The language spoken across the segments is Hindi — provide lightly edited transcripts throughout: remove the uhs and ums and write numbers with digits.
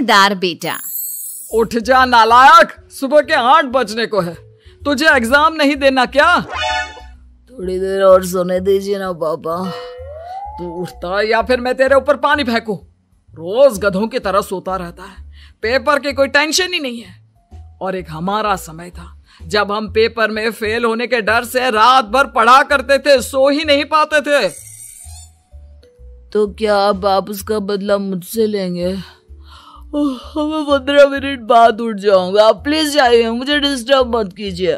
समझदार बेटा। उठ जा नालायक, सुबह के 8 बजने को है, तुझे एग्जाम नहीं देना क्या? थोड़ी देर और सोने दीजिए ना पापा। तू उठता है या फिर मैं तेरे ऊपर पानी फेंकूं? रोज गधों की तरह सोता रहता है, पेपर की कोई टेंशन ही नहीं है। और एक हमारा समय था जब हम पेपर में फेल होने के डर से रात भर पढ़ा करते थे, सो ही नहीं पाते थे। तो क्या आप उसका बदला मुझसे लेंगे? मैं 15 मिनट बाद उठ जाऊंगा, आप प्लीज जाइए, मुझे डिस्टर्ब मत कीजिए।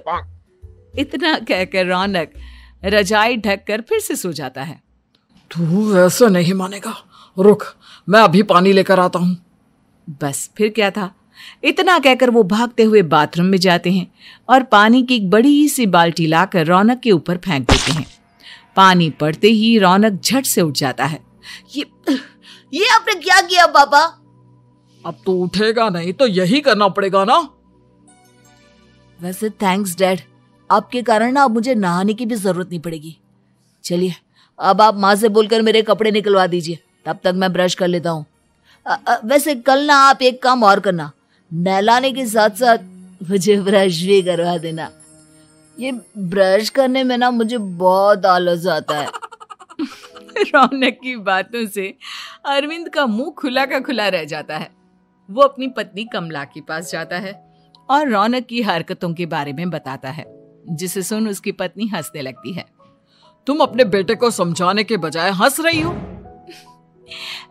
इतना कहकर रौनक रजाई ढककर फिर से सो जाता है। तू वैसे नहीं मानेगा, रुक मैं अभी पानी लेकर आता हूं। बस फिर क्या था, इतना कहकर वो भागते हुए बाथरूम में जाते हैं और पानी की एक बड़ी सी बाल्टी लाकर रौनक के ऊपर फेंक देते हैं। पानी पड़ते ही रौनक झट से उठ जाता है। ये आपने क्या किया पापा? अब तो उठेगा नहीं तो यही करना पड़ेगा ना। वैसे थैंक्स डैड, आपके कारण ना अब मुझे नहाने की भी जरूरत नहीं पड़ेगी। चलिए अब आप माँ से बोलकर मेरे कपड़े निकलवा दीजिए, तब तक मैं ब्रश कर लेता हूँ। वैसे कल ना आप एक काम और करना, नहलाने के साथ साथ मुझे ब्रश भी करवा देना। ये ब्रश करने में ना मुझे बहुत आलस आता है। रौनक की बातों से अरविंद का मुंह खुला का खुला रह जाता है। वो अपनी पत्नी कमला के पास जाता है और रौनक की हरकतों के बारे में बताता है, जिसे सुन उसकी पत्नी हंसने लगती है। तुम अपने बेटे को समझाने के बजाय हंस रही हो।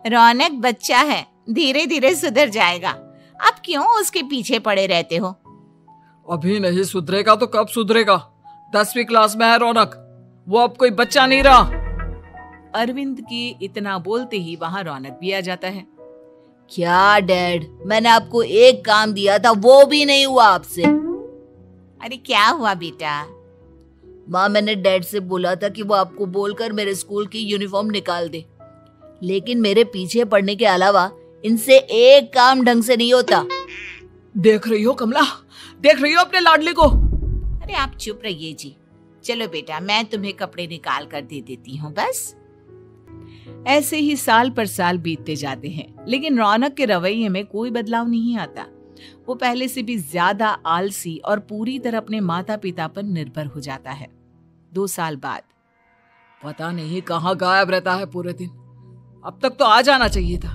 रौनक बच्चा है, धीरे धीरे सुधर जाएगा, आप क्यों उसके पीछे पड़े रहते हो? अभी नहीं सुधरेगा तो कब सुधरेगा? 10वीं क्लास में है रौनक, वो अब कोई बच्चा नहीं रहा। अरविंद की इतना बोलते ही वहां रौनक भी आ जाता है। क्या डैड, मैंने आपको एक काम दिया था, वो भी नहीं हुआ आपसे। अरे क्या हुआ बेटा? माँ, मैंने डैड से बोला था कि वो आपको बोलकर मेरे स्कूल की यूनिफॉर्म निकाल दे, लेकिन मेरे पीछे पड़ने के अलावा इनसे एक काम ढंग से नहीं होता। देख रही हो कमला, देख रही हो अपने लाडले को? अरे आप चुप रहिए जी। चलो बेटा, मैं तुम्हें कपड़े निकाल कर दे देती हूँ। बस ऐसे ही साल पर साल बीतते जाते हैं, लेकिन रौनक के रवैये में कोई बदलाव नहीं आता। वो पहले से भी ज्यादा आलसी और पूरी तरह अपने माता पिता पर निर्भर हो जाता है। 2 साल बाद पता नहीं कहाँ गायब रहता है पूरे दिन, अब तक तो आ जाना चाहिए था।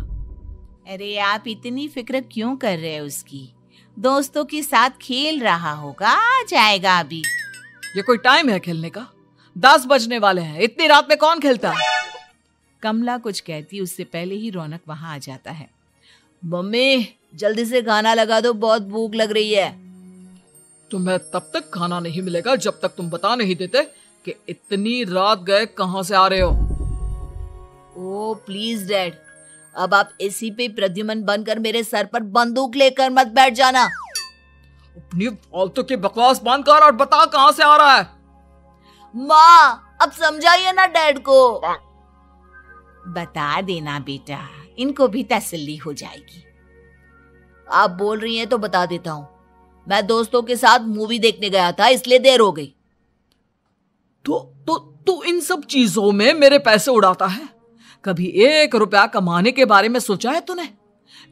अरे आप इतनी फिक्र क्यों कर रहे हैं उसकी? दोस्तों के साथ खेल रहा होगा, आ जाएगा अभी। ये कोई टाइम है खेलने का? 10 बजने वाले हैं, इतनी रात में कौन खेलता है? कमला कुछ कहती उससे पहले ही रौनक वहां आ जाता है। मम्मी जल्दी से खाना लगा दो, बहुत भूख लग रही है। तुम्हें तब तक खाना नहीं मिलेगा जब तक तुम बता नहीं देते कि इतनी रात गए कहां से आ रहे हो। ओ प्लीज डैड, अब आप एसी पे प्रद्युमन बनकर मेरे सर पर बंदूक लेकर मत बैठ जाना। अपनी फालतू की बकवास बंद कर और बता कहां से आ रहा है। माँ अब समझाइए ना डैड को। बता देना बेटा, इनको भी तसल्ली हो जाएगी। आप बोल रही हैं तो बता देता हूँ, मैं दोस्तों के साथ मूवी देखने गया था, इसलिए देर हो गई। तो इन सब चीजों में मेरे पैसे उड़ाता है? कभी 1 रुपया कमाने के बारे में सोचा है तूने?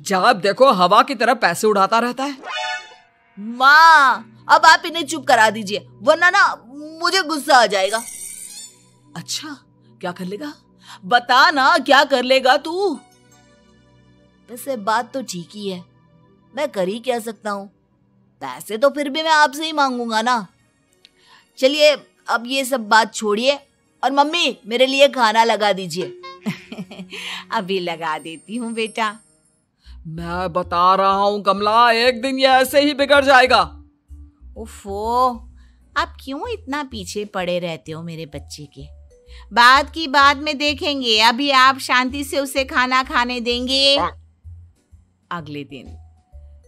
जब देखो हवा की तरह पैसे उड़ाता रहता है। माँ अब आप इन्हें चुप करा दीजिए, वरना ना मुझे गुस्सा आ जाएगा। अच्छा क्या कर लेगा? बता ना क्या कर लेगा तू? वैसे बात तो ठीक ही है, मैं कर ही क्या सकता हूँ, पैसे तो फिर भी मैं आपसे ही मांगूंगा ना। चलिए अब ये सब बात छोड़िए और मम्मी मेरे लिए खाना लगा दीजिए। अभी लगा देती हूँ बेटा। मैं बता रहा हूँ कमला, एक दिन ये ऐसे ही बिगड़ जाएगा। ओफो, आप क्यों इतना पीछे पड़े रहते हो मेरे बच्चे के? बात की बाद में देखेंगे, अभी आप शांति से उसे खाना खाने देंगे। अगले दिन,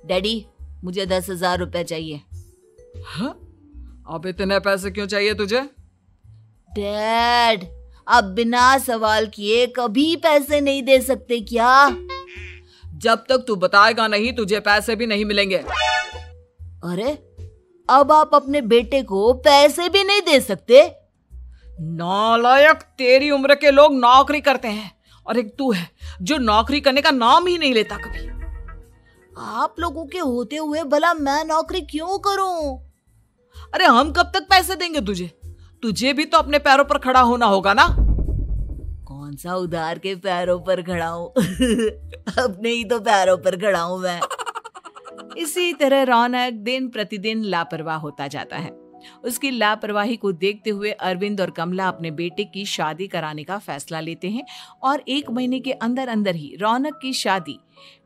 डैडी मुझे 10,000 रुपए चाहिए। हाँ? अब इतने पैसे क्यों चाहिए तुझे? डैड आप बिना सवाल किए कभी पैसे नहीं दे सकते क्या? जब तक तू बताएगा नहीं तुझे पैसे भी नहीं मिलेंगे। अरे अब आप अपने बेटे को पैसे भी नहीं दे सकते? नालायक, तेरी उम्र के लोग नौकरी करते हैं और एक तू है जो नौकरी करने का नाम ही नहीं लेता कभी। आप लोगों के होते हुए भला मैं नौकरी क्यों करूं? अरे हम कब तक पैसे देंगे तुझे? तुझे भी तो अपने पैरों पर खड़ा होना होगा ना। कौन सा उधार के पैरों पर खड़ा हूं? अपने ही तो पैरों पर खड़ा हूं मैं। इसी तरह रौनक दिन प्रतिदिन लापरवाह होता जाता है। उसकी लापरवाही को देखते हुए अरविंद और कमला अपने बेटे की शादी कराने का फैसला लेते हैं और 1 महीने के अंदर अंदर ही रौनक की शादी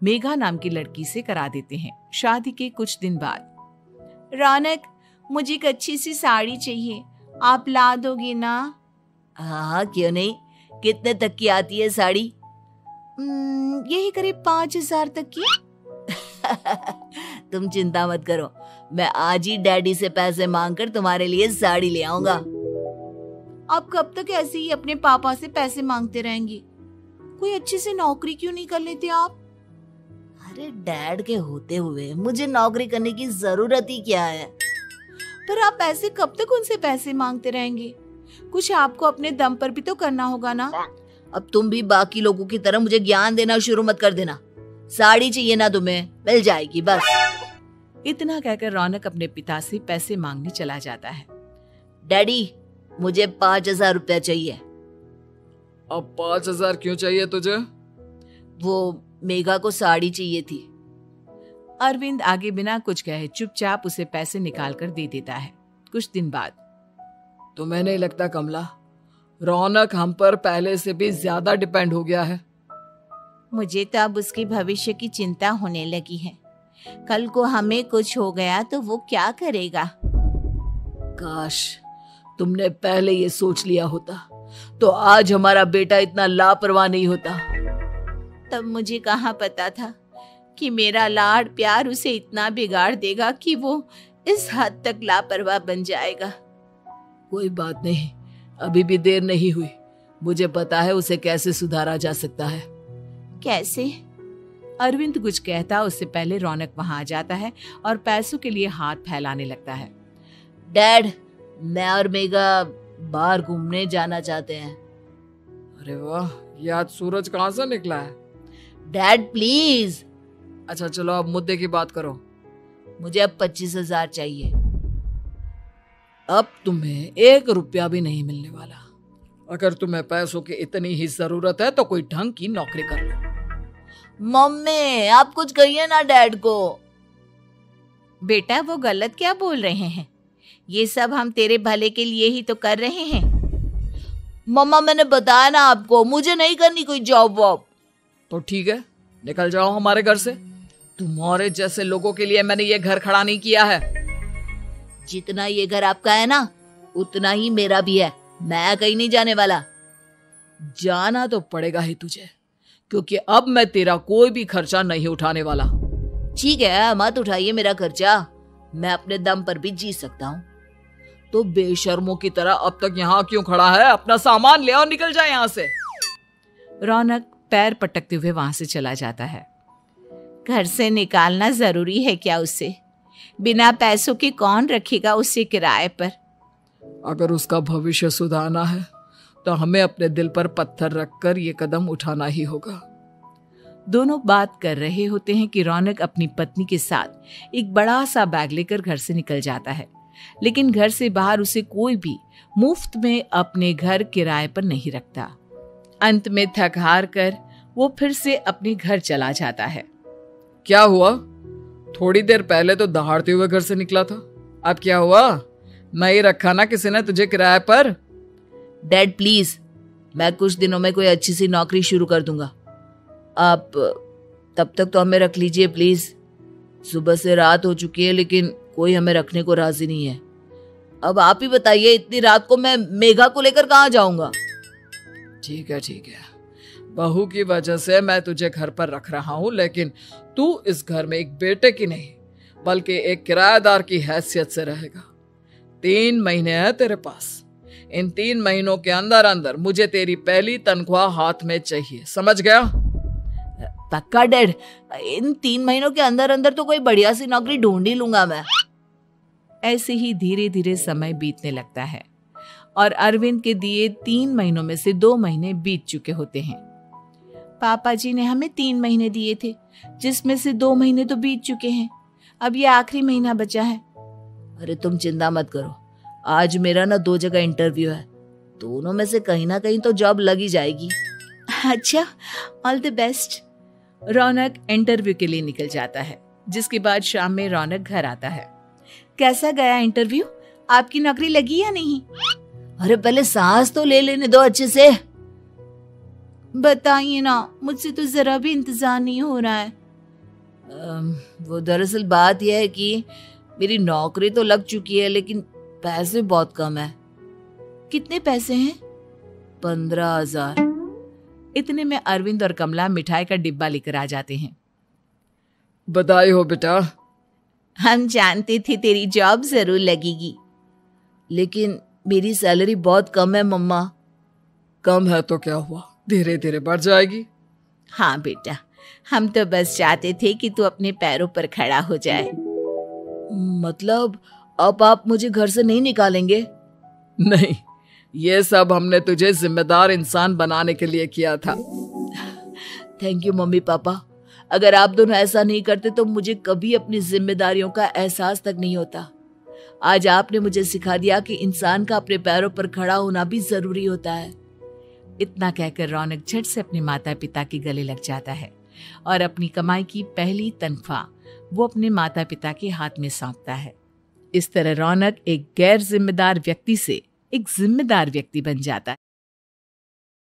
मेघा नाम की लड़की से करा देते हैं। शादी के कुछ दिन बाद, रौनक, मुझे एक अच्छी सी साड़ी चाहिए, आप ला दोगे ना? हाँ, क्यों नहीं। कितने तक की आती है साड़ी? यही करीब 5,000 तक की। तुम चिंता मत करो, मैं आज ही डैडी से पैसे मांगकर तुम्हारे लिए साड़ी ले आऊंगा। आप कब तक ऐसे ही अपने पापा से पैसे मांगते रहेंगी? कोई अच्छी सी नौकरी क्यों नहीं कर लेते आप? अरे डैड के होते हुए मुझे नौकरी करने की जरूरत ही क्या है? पर आप ऐसे कब तक उनसे पैसे मांगते रहेंगे? कुछ आपको अपने दम पर भी तो करना होगा ना। अब तुम भी बाकी लोगों की तरह मुझे ज्ञान देना शुरू मत कर देना। साड़ी चाहिए ना तुम्हें, मिल जाएगी बस। इतना कहकर रौनक अपने पिता से पैसे मांगने चला जाता है। डैडी, मुझे 5,000 रुपया चाहिए। अब 5,000 क्यों चाहिए तुझे? वो मेघा को साड़ी चाहिए थी। अरविंद आगे बिना कुछ कहे चुपचाप उसे पैसे निकाल कर दे देता है। कुछ दिन बाद, तुम्हें नहीं लगता कमला, रौनक हम पर पहले से भी ज्यादा डिपेंड हो गया है? मुझे तो अब उसके भविष्य की चिंता होने लगी है। कल को हमें कुछ हो गया तो वो क्या करेगा? काश तुमने पहले ये सोच लिया होता तो आज हमारा बेटा इतना लापरवाह नहीं होता। तब मुझे कहाँ पता था कि मेरा लाड़ प्यार उसे इतना बिगाड़ देगा कि वो इस हद तक लापरवाह बन जाएगा। कोई बात नहीं, अभी भी देर नहीं हुई। मुझे पता है उसे कैसे सुधारा जा सकता है। कैसे? अरविंद कुछ कहता उससे पहले रौनक वहां आ जाता है और पैसों के लिए हाथ फैलाने लगता है। डैड, मैं और मेघा बाहर घूमने जाना चाहते हैं। अरे वाह, ये आज सूरज कहाँ से निकला है? Dad please. अच्छा चलो अब मुद्दे की बात करो। मुझे अब 25,000 चाहिए। अब तुम्हें 1 रुपया भी नहीं मिलने वाला। अगर तुम्हें पैसों की इतनी ही जरूरत है तो कोई ढंग की नौकरी कर लो। मम्मी, आप कुछ कहिए ना डैड को। बेटा, वो गलत क्या बोल रहे हैं? ये सब हम तेरे भले के लिए ही तो कर रहे हैं। मम्मा, मैंने बताया ना आपको, मुझे नहीं करनी कोई जॉब वॉब। तो ठीक है, निकल जाओ हमारे घर से। तुम्हारे जैसे लोगों के लिए मैंने ये घर खड़ा नहीं किया है। जितना ये घर आपका है ना, उतना ही मेरा भी है। मैं कहीं नहीं जाने वाला। जाना तो पड़ेगा ही तुझे, क्योंकि अब मैं तेरा कोई भी खर्चा नहीं उठाने वाला। ठीक है, मत उठाइए मेरा खर्चा, मैं अपने दम पर भी जी सकता हूँ। तो बेशर्मों की तरह अब तक यहाँ क्यों खड़ा है? अपना सामान ले और निकल जाए यहाँ से। रौनक पैर पटकते हुए वहां से चला जाता है। घर से निकालना जरूरी है क्या उसे? बिना पैसों के कौन रखेगा उसे किराए पर? अगर उसका भविष्य सुधारना है तो हमें अपने दिल पर पत्थर रखकर ये कदम उठाना ही होगा। दोनों बात कर रहे होते हैं कि रौनक अपनी पत्नी के साथ एक बड़ा सा बैग लेकर घर से निकल जाता है, लेकिन घर से बाहर उसे कोई भी मुफ्त में अपने घर किराए पर नहीं रखता। अंत में थक हार कर वो फिर से अपने घर चला जाता है। क्या हुआ? थोड़ी देर पहले तो दहाड़ते हुए घर से निकला था, अब क्या हुआ? नहीं रखा ना किसी ने तुझे किराए पर? डैड प्लीज, मैं कुछ दिनों में कोई अच्छी सी नौकरी शुरू कर दूंगा। आप तब तक तो हमें रख लीजिए प्लीज। सुबह से रात हो चुकी है लेकिन कोई हमें रखने को राजी नहीं है। अब आप ही बताइए, इतनी रात को मैं मेघा को लेकर कहाँ जाऊंगा? ठीक है ठीक है, बहू की वजह से मैं तुझे घर पर रख रहा हूँ, लेकिन तू इस घर में एक बेटे की नहीं बल्कि एक किराएदार की हैसियत से रहेगा। 3 महीने है तेरे पास। इन 3 महीनों के अंदर अंदर मुझे तेरी पहली तनख्वाह हाथ में चाहिए, समझ गया? पक्का डैड, इन 3 महीनों के अंदर अंदर तो कोई बढ़िया सी नौकरी ढूंढ ही लूंगा मैं। ऐसे ही धीरे धीरे समय बीतने लगता है और अरविंद के दिए 3 महीनों में से 2 महीने बीत चुके होते हैं। पापा जी ने हमें 3 महीने दिए थे, जिसमें से 2 महीने तो बीत चुके हैं। अब ये आखिरी महीना बचा है। अरे तुम चिंता मत करो, आज मेरा ना 2 जगह इंटरव्यू है, दोनों में से कहीं ना कहीं तो जॉब लग ही जाएगी। अच्छा, all the best. Raunak interview के लिए निकल जाता है, जिसके बाद शाम में रौनक घर आता है। कैसा गया इंटरव्यू? आपकी नौकरी लगी या नहीं? अरे पहले सांस तो ले लेने दो अच्छे से। बताइए ना, मुझसे तो जरा भी इंतजार नहीं हो रहा है। वो दरअसल बात यह है कि मेरी नौकरी तो लग चुकी है, लेकिन पैसे बहुत कम है। कितने पैसे हैं? 15,000। इतने में अरविंद और कमला मिठाई का डिब्बा लेकर आ जाते हैं। बधाई हो बेटा। हम जानते थे तेरी जॉब जरूर लगेगी। लेकिन मेरी सैलरी बहुत कम है मम्मा। कम है तो क्या हुआ, धीरे धीरे बढ़ जाएगी। हाँ बेटा, हम तो बस चाहते थे कि तू अपने पैरों पर खड़ा हो जाए। मतलब अब आप मुझे घर से नहीं निकालेंगे? नहीं, ये सब हमने तुझे जिम्मेदार इंसान बनाने के लिए किया था। Thank you mummy papa. अगर आप दोनों ऐसा नहीं करते तो मुझे कभी अपनी जिम्मेदारियों का एहसास तक नहीं होता। आज आपने मुझे सिखा दिया कि इंसान का अपने पैरों पर खड़ा होना भी जरूरी होता है। इतना कहकर रौनक झट से अपने माता पिता के गले लग जाता है और अपनी कमाई की पहली तनख्वाह वो अपने माता पिता के हाथ में सौंपता है। इस तरह रौनक एक गैर जिम्मेदार व्यक्ति से एक जिम्मेदार व्यक्ति बन जाता है।